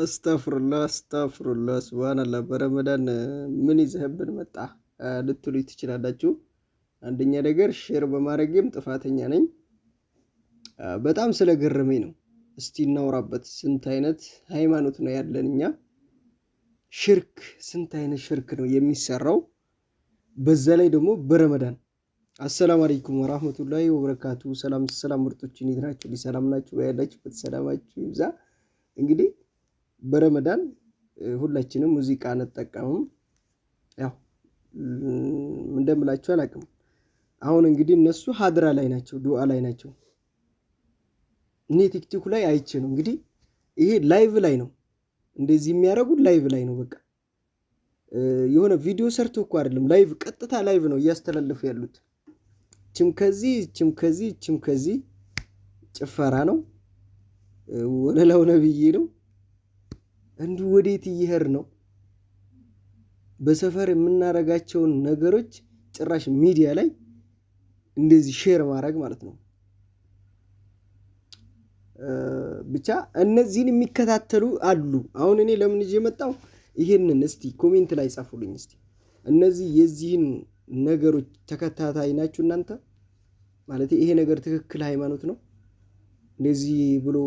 አስተፍሩላህ ሱብሃንአላህ። በረመዳን ምን ይዘህብን መጣ ልትሉ ትችላላችሁ። አንደኛ ነገር ሼር በማድረጌም ጥፋተኛ ነኝ። በጣም ስለገረመኝ ነው። እስቲ እናውራበት። ስንት አይነት ሃይማኖት ነው ያለን እኛ? ሽርክ ስንት አይነት ሽርክ ነው የሚሰራው? በዛ ላይ ደግሞ በረመዳን። አሰላሙ አለይኩም ወራህመቱላሂ ወበረካቱ። ሰላም ምርጦች፣ እንዴት ናችሁ? ሰላም ናችሁ? ያላችሁበት ሰላማችሁ ይብዛ። እንግዲህ በረመዳን ሁላችንም ሙዚቃ አንጠቀምም። ያው እንደምላችሁ አላውቅም። አሁን እንግዲህ እነሱ ሀድራ ላይ ናቸው፣ ዱዓ ላይ ናቸው። እኔ ቲክቶክ ላይ አይቼ ነው እንግዲህ። ይሄ ላይቭ ላይ ነው እንደዚህ የሚያደርጉት፣ ላይቭ ላይ ነው። በቃ የሆነ ቪዲዮ ሰርቶ እኮ አይደለም፣ ላይቭ ቀጥታ ላይቭ ነው እያስተላለፉ ያሉት። ችም ከዚህ ጭፈራ ነው፣ ወለላው ነብይ ነው። እንዲሁ ወዴት እየሄድ ነው? በሰፈር የምናረጋቸውን ነገሮች ጭራሽ ሚዲያ ላይ እንደዚህ ሼር ማድረግ ማለት ነው። ብቻ እነዚህን የሚከታተሉ አሉ። አሁን እኔ ለምን ይዤ መጣሁ? ይሄንን እስቲ ኮሜንት ላይ ጻፉልኝ። እስቲ እነዚህ የዚህን ነገሮች ተከታታይ ናችሁ እናንተ? ማለት ይሄ ነገር ትክክል ሃይማኖት ነው? እንደዚህ ብሎ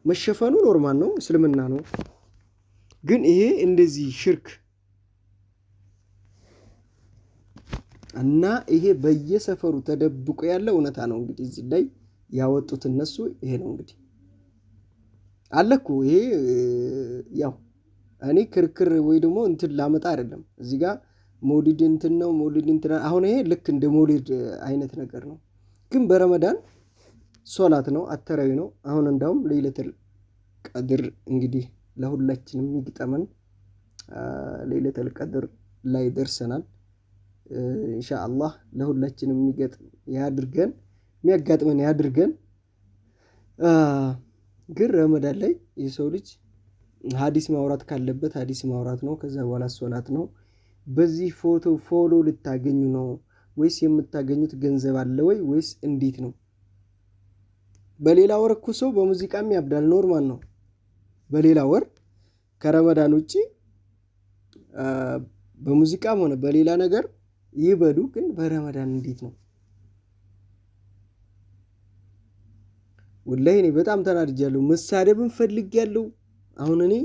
መሸፈኑ ኖርማል ነው፣ እስልምና ነው። ግን ይሄ እንደዚህ ሽርክ እና ይሄ በየሰፈሩ ተደብቆ ያለ እውነታ ነው። እንግዲህ እዚህ ላይ ያወጡት እነሱ ይሄ ነው እንግዲህ አለኩ። ይሄ ያው እኔ ክርክር ወይ ደግሞ እንትን ላመጣ አይደለም። እዚህ ጋር መውሊድ እንትን ነው፣ መውሊድ እንትን። አሁን ይሄ ልክ እንደ መውሊድ አይነት ነገር ነው። ግን በረመዳን ሶላት ነው፣ አተራዊ ነው። አሁን እንዳውም ለይለቱል ቀድር እንግዲህ ለሁላችንም ይግጠመን። ለይለቱል ቀድር ላይ ደርሰናል። ኢንሻአላህ ለሁላችንም የሚገጥም ያድርገን፣ የሚያጋጥመን ያድርገን። ግን ረመዳን ላይ የሰው ልጅ ሀዲስ ማውራት ካለበት ሀዲስ ማውራት ነው። ከዛ በኋላ ሶላት ነው። በዚህ ፎሎ ልታገኙ ነው ወይስ የምታገኙት ገንዘብ አለ ወይስ እንዴት ነው? በሌላ ወር እኮ ሰው በሙዚቃም ያብዳል፣ ኖርማል ነው። በሌላ ወር ከረመዳን ውጪ በሙዚቃም ሆነ በሌላ ነገር ይበዱ። ግን በረመዳን እንዴት ነው? ወላሂ እኔ በጣም ተናድጃለሁ። መሳደብን ፈልጌያለሁ። አሁን እኔ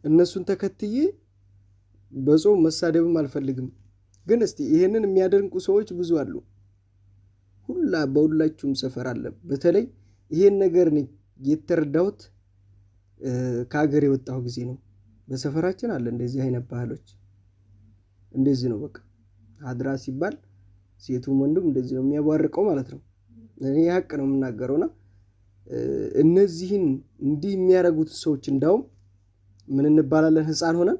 እነሱን ተከትዬ በጾም መሳደብም አልፈልግም። ግን እስቲ ይሄንን የሚያደንቁ ሰዎች ብዙ አሉ። በሁላችሁም ሰፈር አለ። በተለይ ይሄን ነገር እኔ የተረዳሁት ከሀገር የወጣሁ ጊዜ ነው። በሰፈራችን አለ እንደዚህ አይነት ባህሎች። እንደዚህ ነው በቃ ሀድራ ሲባል ሴቱም ወንዱም እንደዚህ ነው የሚያቧርቀው ማለት ነው። እኔ ሀቅ ነው የምናገረውና እነዚህን እንዲህ የሚያደርጉት ሰዎች እንዳውም ምን እንባላለን? ህፃን ሆነን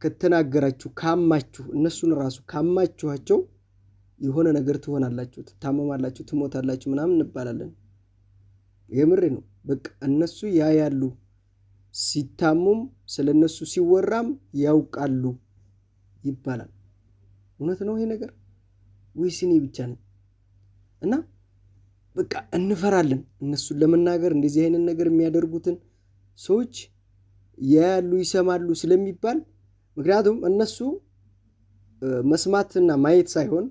ከተናገራችሁ ካማችሁ፣ እነሱን ራሱ ካማችኋቸው የሆነ ነገር ትሆናላችሁ፣ ትታመማላችሁ፣ ትሞታላችሁ ምናምን እንባላለን። የምሬ ነው። በቃ እነሱ ያያሉ፣ ሲታሙም ስለነሱ ሲወራም ያውቃሉ ይባላል። እውነት ነው ይሄ ነገር ወይስ እኔ ብቻ ነኝ? እና በቃ እንፈራለን እነሱን ለመናገር። እንደዚህ አይነት ነገር የሚያደርጉትን ሰዎች ያያሉ፣ ይሰማሉ ስለሚባል። ምክንያቱም እነሱ መስማትና ማየት ሳይሆን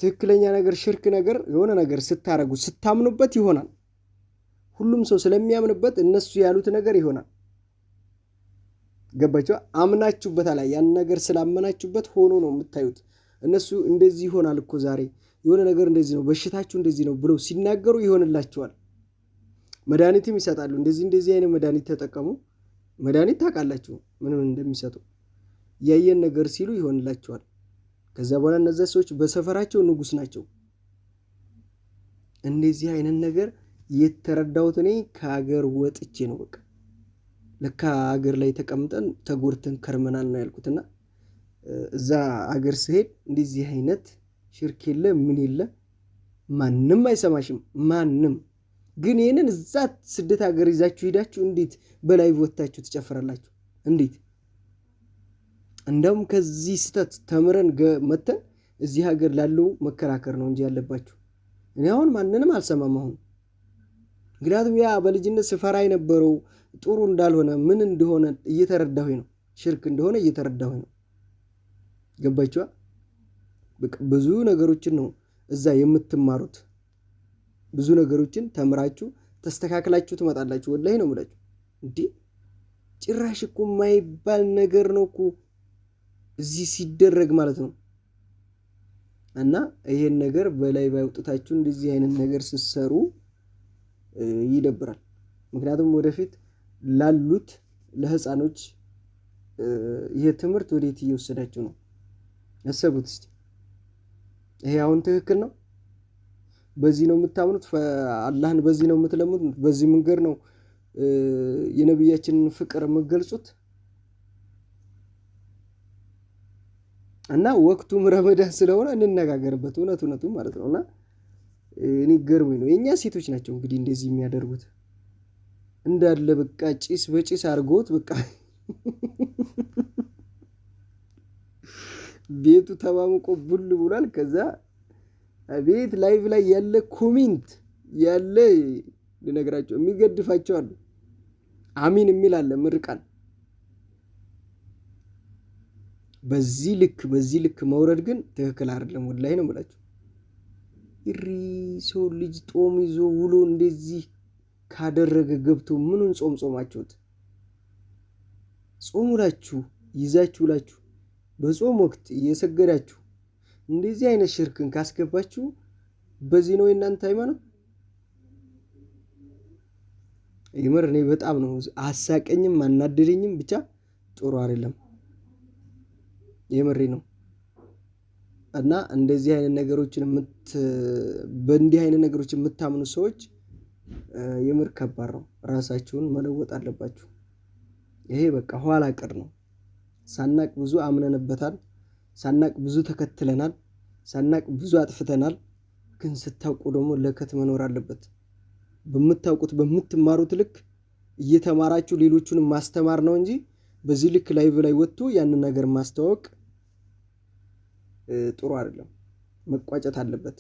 ትክክለኛ ነገር ሽርክ ነገር የሆነ ነገር ስታረጉ ስታምኑበት ይሆናል። ሁሉም ሰው ስለሚያምንበት እነሱ ያሉት ነገር ይሆናል። ገባችሁ? አምናችሁበታል። ያን ነገር ስላመናችሁበት ሆኖ ነው የምታዩት። እነሱ እንደዚህ ይሆናል እኮ ዛሬ የሆነ ነገር እንደዚህ ነው፣ በሽታችሁ እንደዚህ ነው ብለው ሲናገሩ ይሆንላቸዋል። መድኃኒትም ይሰጣሉ። እንደዚህ አይነት መድኃኒት ተጠቀሙ። መድኃኒት ታውቃላችሁ ምንም እንደሚሰጡ። ያየን ነገር ሲሉ ይሆንላቸዋል። ከዛ በኋላ እነዛ ሰዎች በሰፈራቸው ንጉስ ናቸው። እንደዚህ አይነት ነገር የተረዳሁት እኔ ከሀገር ወጥቼ ነው። በቃ ለካ ሀገር ላይ ተቀምጠን ተጎርተን ከርመናል ነው ያልኩትና እዛ ሀገር ስሄድ እንደዚህ አይነት ሽርክ የለ ምን የለ፣ ማንም አይሰማሽም ማንም። ግን ይሄንን እዛ ስደት ሀገር ይዛችሁ ሄዳችሁ እንዴት በላይ ወጣችሁ ትጨፍራላችሁ? እንዴት? እንደውም ከዚህ ስተት ተምረን መተን እዚህ ሀገር ላለው መከራከር ነው እንጂ ያለባችሁ። እኔ አሁን ማንንም አልሰማም አሁን። ምክንያቱም ያ በልጅነት ስፈራ የነበረው ጥሩ እንዳልሆነ ምን እንደሆነ እየተረዳሁኝ ነው። ሽርክ እንደሆነ እየተረዳሁኝ ነው። ገባችኋ? በቃ ብዙ ነገሮችን ነው እዛ የምትማሩት። ብዙ ነገሮችን ተምራችሁ ተስተካክላችሁ ትመጣላችሁ። ወላሂ ነው የምላችሁ። እንዴ ጭራሽ እኮ የማይባል ነገር ነው እኮ እዚህ ሲደረግ ማለት ነው። እና ይሄን ነገር በላይ ባይወጣታችሁ እንደዚህ አይነት ነገር ስትሰሩ ይደብራል። ምክንያቱም ወደፊት ላሉት ለህፃኖች ይሄ ትምህርት ወዴት እየወሰዳችሁ ነው? አሰቡት እስቲ። ይሄ አሁን ትክክል ነው? በዚህ ነው የምታምኑት? አላህን በዚህ ነው የምትለምኑት? በዚህ መንገድ ነው የነብያችንን ፍቅር የምትገልጹት? እና ወቅቱም ረመዳን ስለሆነ እንነጋገርበት እውነቱ ማለት ነው። እና እኔ ገርሞኝ ነው የኛ ሴቶች ናቸው እንግዲህ እንደዚህ የሚያደርጉት እንዳለ በቃ ጭስ በጭስ አድርጎት በቃ ቤቱ ተማምቆ ቡል ብሏል። ከዛ ቤት ላይቭ ላይ ያለ ኮሜንት ያለ ልነግራቸው የሚገድፋቸው አሉ። አሚን የሚል አለ ምርቃን። በዚህ ልክ መውረድ ግን ትክክል አይደለም። ወላሂ ነው የምላችሁ። ሰው ልጅ ጦም ይዞ ውሎ እንደዚህ ካደረገ ገብቶ ምኑን ጾማችሁት? ጾም ውላችሁ ይዛችሁ ውላችሁ በጾም ወቅት እየሰገዳችሁ እንደዚህ አይነት ሽርክን ካስገባችሁ በዚህ ነው የእናንተ ሃይማኖት? የምር እኔ በጣም ነው አሳቀኝም አናደደኝም። ብቻ ጥሩ አይደለም። የምሬ ነው። እና እንደዚህ አይነት ነገሮችን በእንዲህ አይነት ነገሮች የምታምኑ ሰዎች የምር ከባድ ነው። ራሳችሁን መለወጥ አለባችሁ። ይሄ በቃ ኋላ ቀር ነው። ሳናቅ ብዙ አምነንበታል። ሳናቅ ብዙ ተከትለናል። ሳናቅ ብዙ አጥፍተናል። ግን ስታውቁ ደግሞ ለከት መኖር አለበት። በምታውቁት በምትማሩት ልክ እየተማራችሁ ሌሎቹን ማስተማር ነው እንጂ በዚህ ልክ ላይቭ ላይ ወጥቶ ያንን ነገር ማስተዋወቅ ጥሩ አይደለም። መቋጨት አለበት።